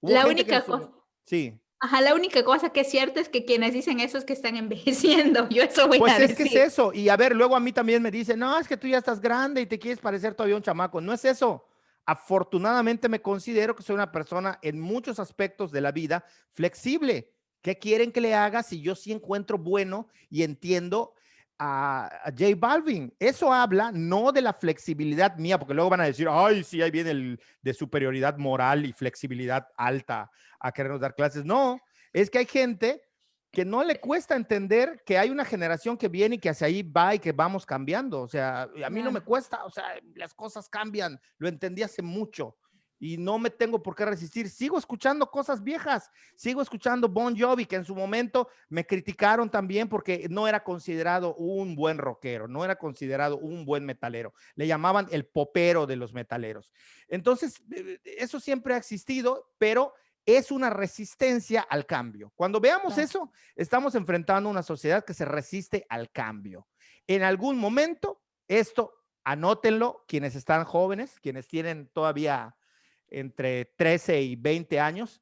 Hubo La gente que en única su... cosa, Sí. ajá, la única cosa que es cierta es que quienes dicen eso es que están envejeciendo. Yo eso voy Pues a es que es decir. eso. Y a ver, luego a mí también me dicen, no, es que tú ya estás grande y te quieres parecer todavía un chamaco. No es eso. Afortunadamente me considero que soy una persona en muchos aspectos de la vida flexible. ¿Qué quieren que le haga si yo sí encuentro bueno y entiendo a J Balvin? Eso habla no de la flexibilidad mía, porque luego van a decir, ay, sí, ahí viene el de superioridad moral y flexibilidad alta a querernos dar clases. No, es que hay gente que no le cuesta entender que hay una generación que viene y que hacia ahí va y que vamos cambiando. O sea, a mí no me Claro. cuesta, o sea, las cosas cambian, lo entendí hace mucho y no me tengo por qué resistir. Sigo escuchando cosas viejas, sigo escuchando Bon Jovi, que en su momento me criticaron también porque no era considerado un buen rockero, no era considerado un buen metalero. Le llamaban el popero de los metaleros. Entonces, eso siempre ha existido, pero es una resistencia al cambio. Cuando veamos Claro. eso, estamos enfrentando una sociedad que se resiste al cambio. En algún momento, esto, anótenlo, quienes están jóvenes, quienes tienen todavía entre 13 y 20 años,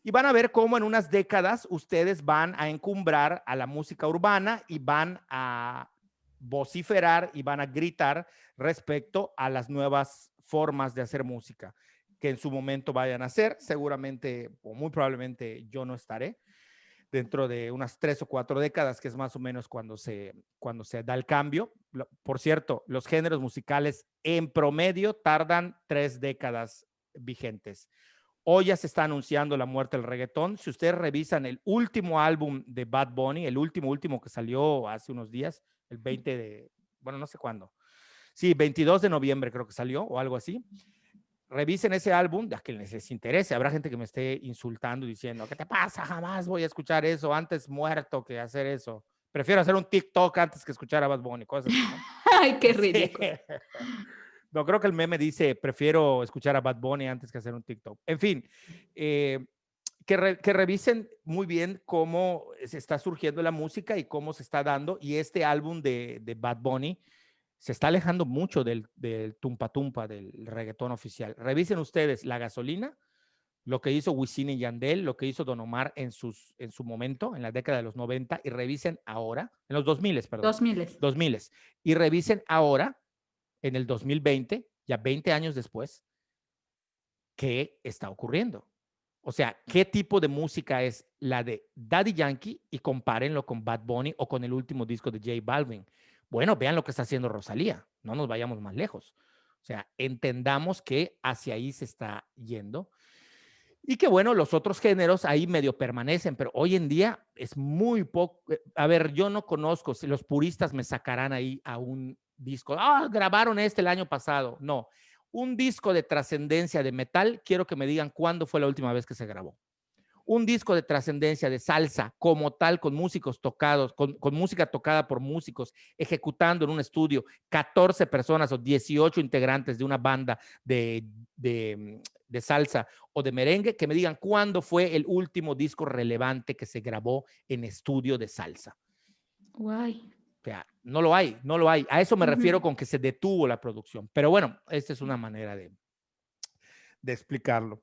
y van a ver cómo en unas décadas ustedes van a encumbrar a la música urbana y van a vociferar y van a gritar respecto a las nuevas formas de hacer música que en su momento vayan a hacer. Seguramente o muy probablemente yo no estaré dentro de unas 3 o 4 décadas, que es más o menos cuando se da el cambio. Por cierto, los géneros musicales en promedio tardan 3 décadas vigentes. Hoy ya se está anunciando la muerte del reggaetón. Si ustedes revisan el último álbum de Bad Bunny, el último que salió hace unos días, el 20 de, bueno, no sé cuándo. Sí, 22 de noviembre creo que salió o algo así. Revisen ese álbum, a que les interese. Habrá gente que me esté insultando diciendo, ¿qué te pasa? Jamás voy a escuchar eso, antes muerto que hacer eso. Prefiero hacer un TikTok antes que escuchar a Bad Bunny, cosas así, ¿no? Ay, qué ridículo. Sí. No, creo que el meme dice, prefiero escuchar a Bad Bunny antes que hacer un TikTok. En fin, que revisen muy bien cómo se está surgiendo la música y cómo se está dando. Y este álbum de Bad Bunny se está alejando mucho del tumpa tumpa, del reggaetón oficial. Revisen ustedes La Gasolina, lo que hizo Wisin y Yandel, lo que hizo Don Omar en su momento, en la década de los 90, y revisen ahora, en los 2000, perdón, 2000. 2000, y revisen ahora, en el 2020, ya 20 años después, qué está ocurriendo. O sea, ¿qué tipo de música es la de Daddy Yankee? Y compárenlo con Bad Bunny o con el último disco de J Balvin. Bueno, vean lo que está haciendo Rosalía. No nos vayamos más lejos. O sea, entendamos que hacia ahí se está yendo. Y que bueno, los otros géneros ahí medio permanecen, pero hoy en día es muy poco. A ver, yo no conozco, si los puristas me sacarán ahí a un disco. Ah, grabaron este el año pasado. No, un disco de trascendencia de metal, quiero que me digan cuándo fue la última vez que se grabó. Un disco de trascendencia de salsa como tal, con músicos tocados, con música tocada por músicos, ejecutando en un estudio 14 personas o 18 integrantes de una banda de salsa o de merengue, que me digan cuándo fue el último disco relevante que se grabó en estudio de salsa. Guay. O sea, no lo hay, no lo hay. A eso me refiero con que se detuvo la producción. Pero bueno, esta es una manera de explicarlo.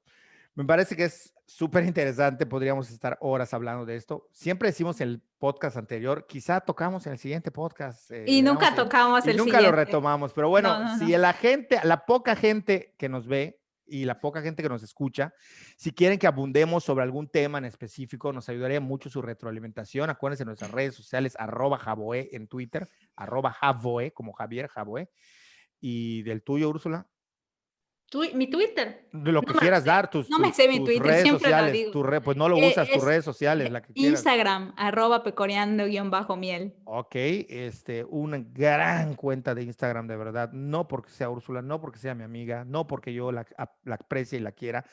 Me parece que es súper interesante, podríamos estar horas hablando de esto. Siempre decimos en el podcast anterior, quizá tocamos en el siguiente podcast. Y nunca tocamos y el nunca lo siguiente. retomamos, pero bueno, No. si la gente, la poca gente que nos ve y la poca gente que nos escucha, si quieren que abundemos sobre algún tema en específico, nos ayudaría mucho su retroalimentación. Acuérdense de nuestras redes sociales, @Javoe en Twitter, @Javoe, como Javier Javoe. Y del tuyo, Úrsula. Mi Twitter. De lo No que me lo quieras sé. dar, tus No me sé mi Twitter, redes siempre lo sociales, digo. pues no lo usas, tus Es redes sociales, la que quieras. Instagram, @pecoreando_miel. Ok, una gran cuenta de Instagram, de verdad. No porque sea Úrsula, no porque sea mi amiga, no porque yo la aprecie y la quiera.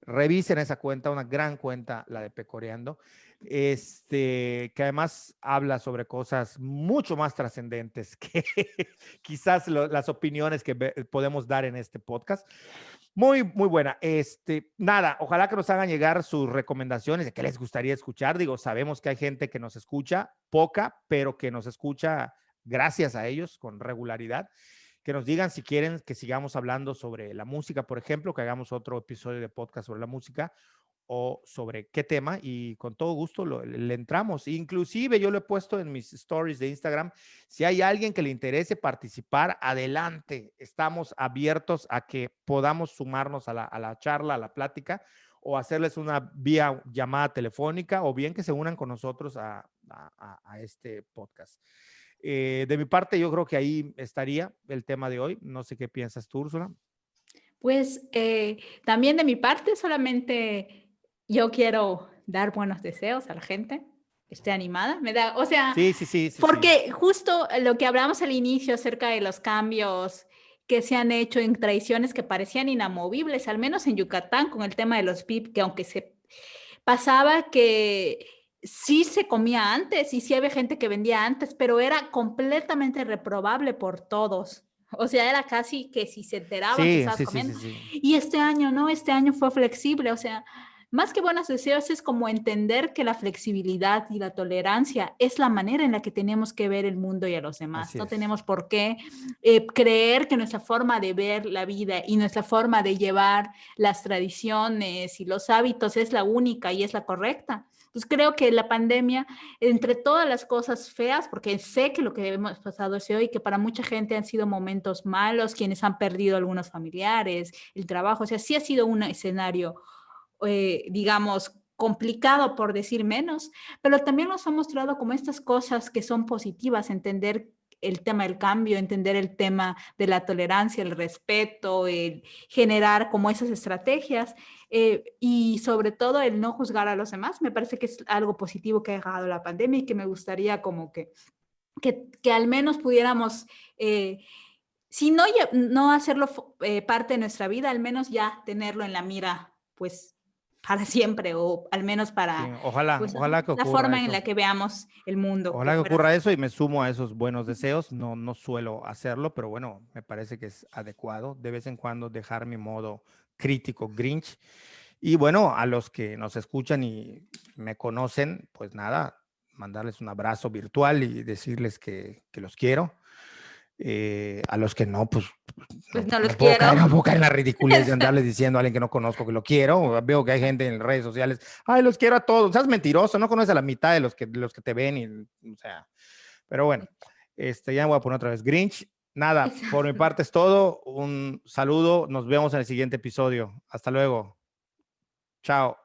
Revisen esa cuenta, una gran cuenta, la de Pecoreando, que además habla sobre cosas mucho más trascendentes que quizás las opiniones que podemos dar en este podcast. Muy, muy buena. Nada, ojalá que nos hagan llegar sus recomendaciones de qué les gustaría escuchar. Digo, sabemos que hay gente que nos escucha, poca, pero que nos escucha gracias a ellos con regularidad. Que nos digan si quieren que sigamos hablando sobre la música, por ejemplo, que hagamos otro episodio de podcast sobre la música o sobre qué tema, y con todo gusto le entramos. Inclusive yo lo he puesto en mis stories de Instagram. Si hay alguien que le interese participar, adelante. Estamos abiertos a que podamos sumarnos a la charla, a la plática, o hacerles una vía llamada telefónica, o bien que se unan con nosotros a este podcast. De mi parte, yo creo que ahí estaría el tema de hoy. No sé qué piensas tú, Úrsula. Pues también de mi parte, solamente yo quiero dar buenos deseos a la gente, esté animada, o sea, Sí. porque justo lo que hablamos al inicio acerca de los cambios que se han hecho en tradiciones que parecían inamovibles, al menos en Yucatán, con el tema de los PIB, que aunque se pasaba que sí se comía antes y sí había gente que vendía antes, pero era completamente reprobable por todos. O sea, era casi que si se enteraban que estabas comiendo. Sí. Y este año, ¿no? Este año fue flexible. O sea, más que buenos deseos, es como entender que la flexibilidad y la tolerancia es la manera en la que tenemos que ver el mundo y a los demás. No tenemos por qué creer que nuestra forma de ver la vida y nuestra forma de llevar las tradiciones y los hábitos es la única y es la correcta. Pues creo que la pandemia, entre todas las cosas feas, porque sé que lo que hemos pasado es hoy, que para mucha gente han sido momentos malos, quienes han perdido algunos familiares, el trabajo, o sea, sí ha sido un escenario, digamos, complicado por decir menos, pero también nos ha mostrado como estas cosas que son positivas, entender el tema del cambio, entender el tema de la tolerancia, el respeto, el generar como esas estrategias y sobre todo el no juzgar a los demás. Me parece que es algo positivo que ha dejado la pandemia y que me gustaría como que al menos pudiéramos, si no hacerlo parte de nuestra vida, al menos ya tenerlo en la mira, pues para siempre o al menos Sí, para ojalá, pues, ojalá que la ocurra forma en eso. la que veamos el mundo, que Ojalá que fuera ocurra así. eso y me sumo a esos buenos deseos. No, no suelo hacerlo, pero bueno, me parece que es adecuado de vez en cuando dejar mi modo crítico Grinch. Y bueno, a los que nos escuchan y me conocen, pues nada, mandarles un abrazo virtual y decirles que los quiero. A los que no, pues Pues no, no los quiero. no puedo caer en la ridiculez de andarles diciendo a alguien que no conozco que lo quiero. Veo que hay gente en redes sociales, ay, los quiero a todos. Seas mentiroso, no conoces a la mitad de los que te ven. Y, o sea, pero bueno, ya me voy a poner otra vez Grinch. Nada, por mi parte es todo. Un saludo. Nos vemos en el siguiente episodio. Hasta luego. Chao.